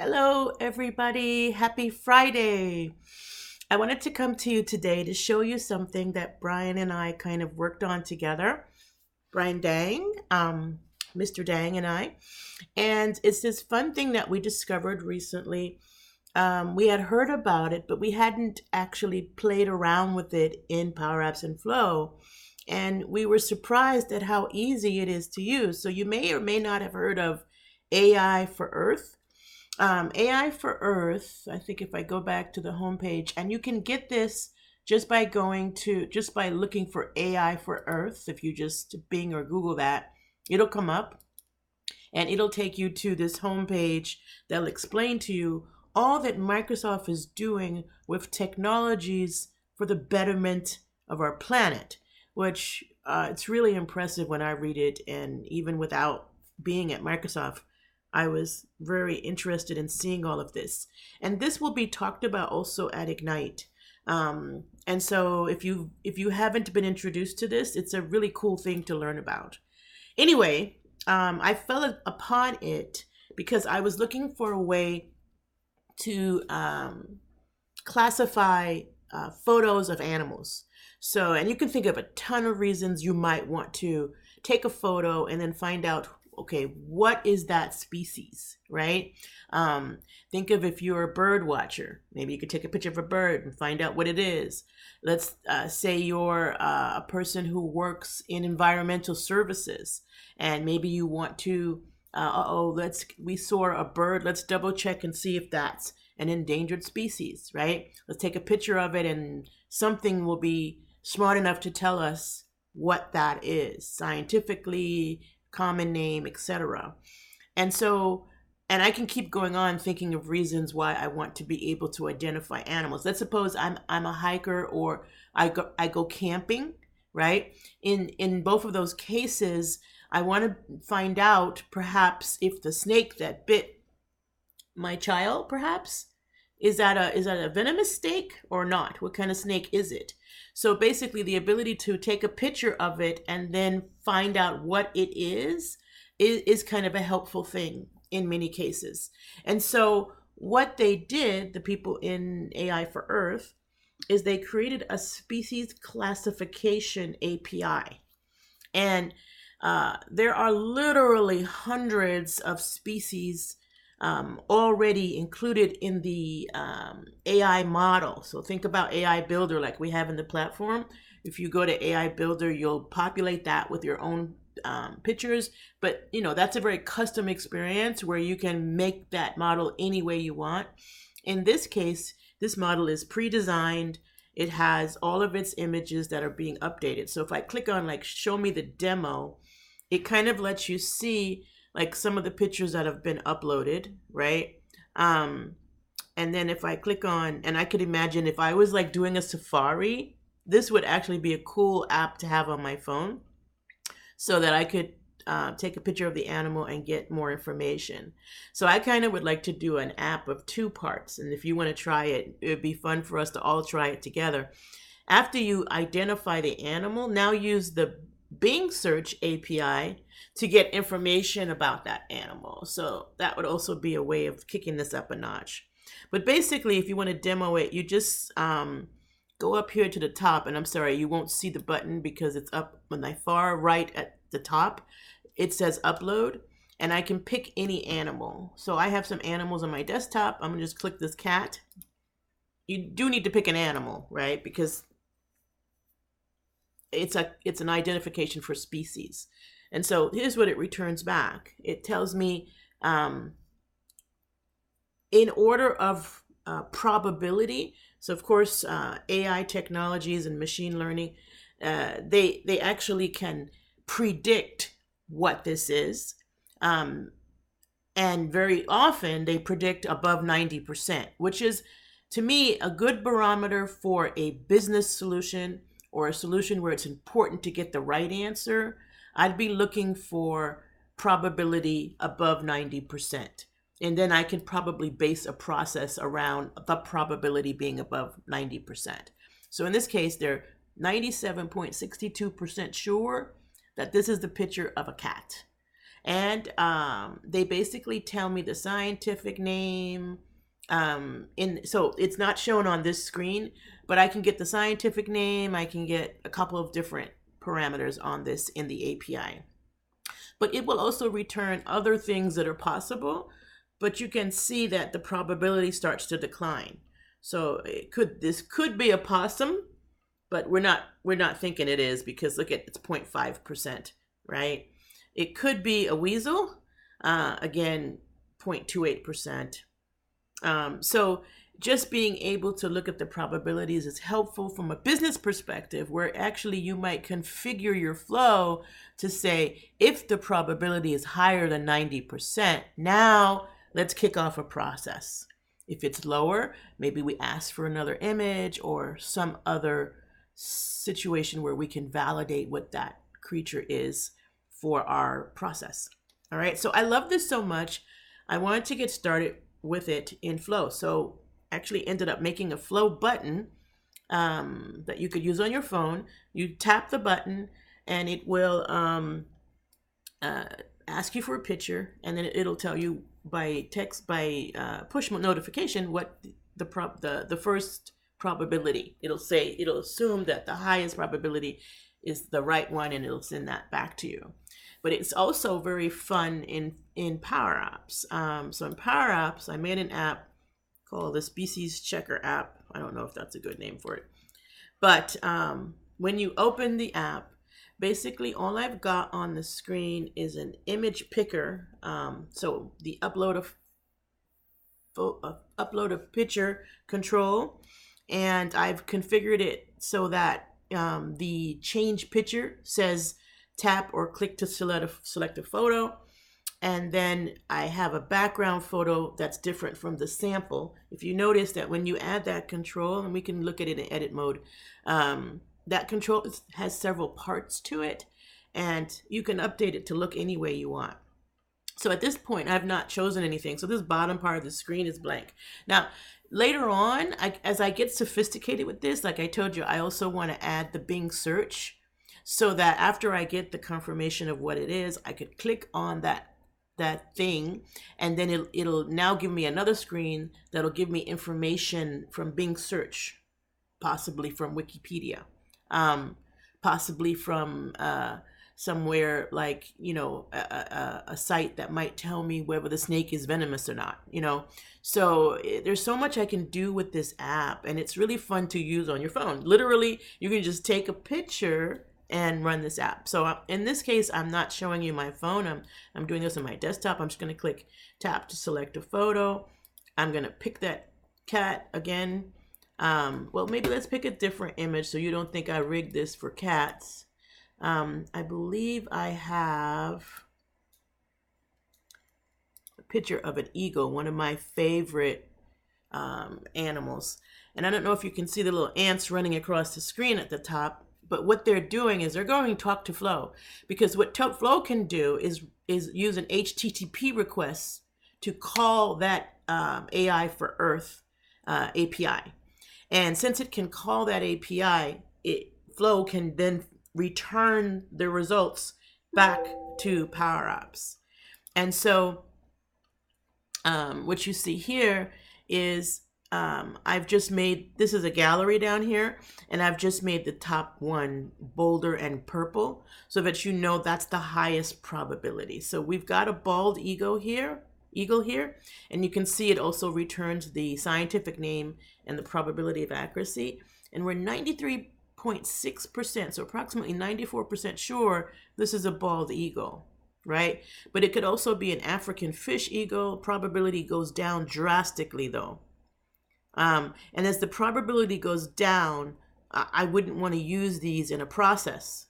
Hello, everybody. Happy Friday. I wanted to come to you today to show you something that Brian and I kind of worked on together. Brian Dang, Mr. Dang, and I. And it's this fun thing that we discovered recently. We had heard about it, but we hadn't actually played around with it in PowerApps and Flow. And we were surprised at how easy it is to use. So you may or may not have heard of AI for Earth. AI for Earth, I think if I go back to the homepage, and you can get this just by looking for AI for Earth. If you just Bing or Google that, it'll come up and it'll take you to this homepage that'll explain to you all that Microsoft is doing with technologies for the betterment of our planet, which it's really impressive when I read it. And even without being at Microsoft, I was very interested in seeing all of this. And this will be talked about also at Ignite. And so if you haven't been introduced to this, it's a really cool thing to learn about. Anyway, I fell upon it because I was looking for a way to classify photos of animals. So, and you can think of a ton of reasons you might want to take a photo and then find out, okay, what is that species, right? Think of if you're a bird watcher, maybe you could take a picture of a bird and find out what it is. Let's say you're a person who works in environmental services, and maybe you want to, we saw a bird, let's double check and see if that's an endangered species, right? Let's take a picture of it and something will be smart enough to tell us what that is scientifically, common name, etc. And so, and I can keep going on thinking of reasons why I want to be able to identify animals. Let's suppose I'm a hiker or I go camping, right? In both of those cases, I want to find out perhaps if the snake that bit my child, perhaps, is that a venomous snake or not? What kind of snake is it? So basically, the ability to take a picture of it and then find out what it is kind of a helpful thing in many cases. And so what they did, the people in AI for Earth, is they created a species classification API. And there are literally hundreds of species already included in the AI model. So think about AI Builder like we have in the platform. If you go to AI Builder, you'll populate that with your own pictures. But that's a very custom experience where you can make that model any way you want. In this case, this model is pre-designed. It has all of its images that are being updated. So if I click on like show me the demo, it kind of lets you see like some of the pictures that have been uploaded, right? And then if I click on, and I could imagine if I was like doing a safari, this would actually be a cool app to have on my phone so that I could take a picture of the animal and get more information. So I kind of would like to do an app of two parts. And if you want to try it, it would be fun for us to all try it together. After you identify the animal, now use the Bing search API to get information about that animal. So that would also be a way of kicking this up a notch. But basically, if you want to demo it, you just go up here to the top. And I'm sorry, you won't see the button because it's up on the far right at the top. It says upload, and I can pick any animal. So I have some animals on my desktop. I'm going to just click this cat. You do need to pick an animal, right? Because it's an identification for species. And so here's what it returns back. It tells me in order of probability. So of course, AI technologies and machine learning, they actually can predict what this is. And very often they predict above 90%, which is to me a good barometer for a business solution or a solution where it's important to get the right answer. I'd be looking for probability above 90%. And then I can probably base a process around the probability being above 90%. So in this case, they're 97.62% sure that this is the picture of a cat. And they basically tell me the scientific name. So it's not shown on this screen, but I can get the scientific name. I can get a couple of different parameters on this in the API. But it will also return other things that are possible, but you can see that the probability starts to decline. So this could be a possum, but we're not thinking it is, because look at, it's 0.5%, right? It could be a weasel, again 0.28%. So just being able to look at the probabilities is helpful from a business perspective, where actually you might configure your flow to say, if the probability is higher than 90%, now let's kick off a process. If it's lower, maybe we ask for another image or some other situation where we can validate what that creature is for our process. All right, so I love this so much. I wanted to get started with it in Flow. So actually ended up making a Flow button that you could use on your phone. You tap the button and it will ask you for a picture, and then it'll tell you by text, by push notification, what the first probability. It'll assume that the highest probability is the right one, and it'll send that back to you. But it's also very fun in PowerApps. So in PowerApps, I made an app called the Species Checker app. I don't know if that's a good name for it. But when you open the app, basically all I've got on the screen is an image picker. So the upload of picture control, and I've configured it so that the change picture says tap or click to select a photo. And then I have a background photo that's different from the sample. If you notice that when you add that control, and we can look at it in edit mode, that control has several parts to it, and you can update it to look any way you want. So at this point, I've not chosen anything. So this bottom part of the screen is blank. Now, later on, as I get sophisticated with this, like I told you, I also want to add the Bing search, so that after I get the confirmation of what it is, I could click on that thing, and then it'll now give me another screen that'll give me information from Bing search, possibly from Wikipedia, possibly from somewhere like, a site that might tell me whether the snake is venomous or not, So there's so much I can do with this app, and it's really fun to use on your phone. Literally, you can just take a picture and run this app. So in this case, I'm not showing you my phone. I'm doing this on my desktop. I'm just going to click tap to select a photo. I'm going to pick that cat again. Well, maybe let's pick a different image so you don't think I rigged this for cats. I believe I have a picture of an eagle, one of my favorite animals. And I don't know if you can see the little ants running across the screen at the top. But what they're doing is they're going to talk to Flow, because what Flow can do is use an HTTP request to call that AI for Earth API. And since it can call that API, Flow can then return the results back to PowerApps. And so what you see here is I've just made, this is a gallery down here, and I've just made the top one bolder and purple so that that's the highest probability. So we've got a bald eagle here, and you can see it also returns the scientific name and the probability of accuracy. And we're 93.6%, so approximately 94% sure this is a bald eagle, right? But it could also be an African fish eagle. Probability goes down drastically though. And as the probability goes down, I wouldn't want to use these in a process,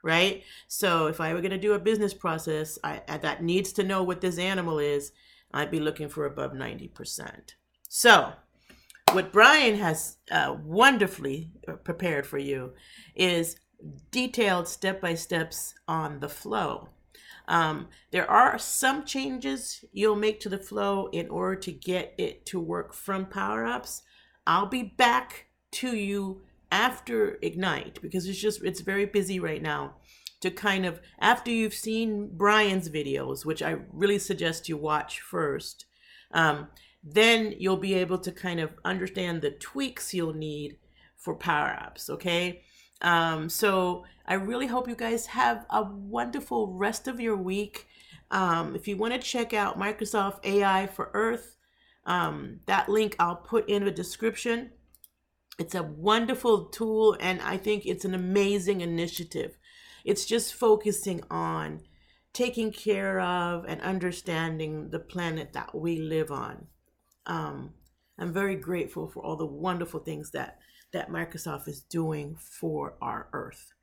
right? So if I were going to do a business process that needs to know what this animal is, I'd be looking for above 90%. So what Brian has wonderfully prepared for you is detailed step-by-steps on the flow. There are some changes you'll make to the flow in order to get it to work from PowerApps. I'll be back to you after Ignite, because it's very busy right now. to kind of, after you've seen Brian's videos, which I really suggest you watch first, then you'll be able to kind of understand the tweaks you'll need for PowerApps, okay? So I really hope you guys have a wonderful rest of your week. If you want to check out Microsoft AI for Earth, that link I'll put in the description. It's a wonderful tool, and I think it's an amazing initiative. It's just focusing on taking care of and understanding the planet that we live on. I'm very grateful for all the wonderful things that Microsoft is doing for our Earth.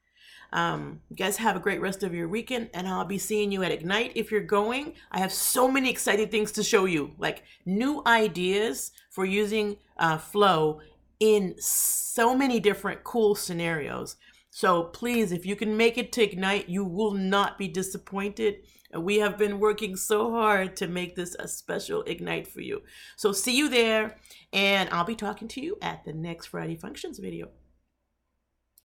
You guys have a great rest of your weekend, and I'll be seeing you at Ignite. If you're going, I have so many exciting things to show you, like new ideas for using Flow in so many different cool scenarios. So please, if you can make it to Ignite, you will not be disappointed. We have been working so hard to make this a special Ignite for you. So see you there, and I'll be talking to you at the next Friday Functions video.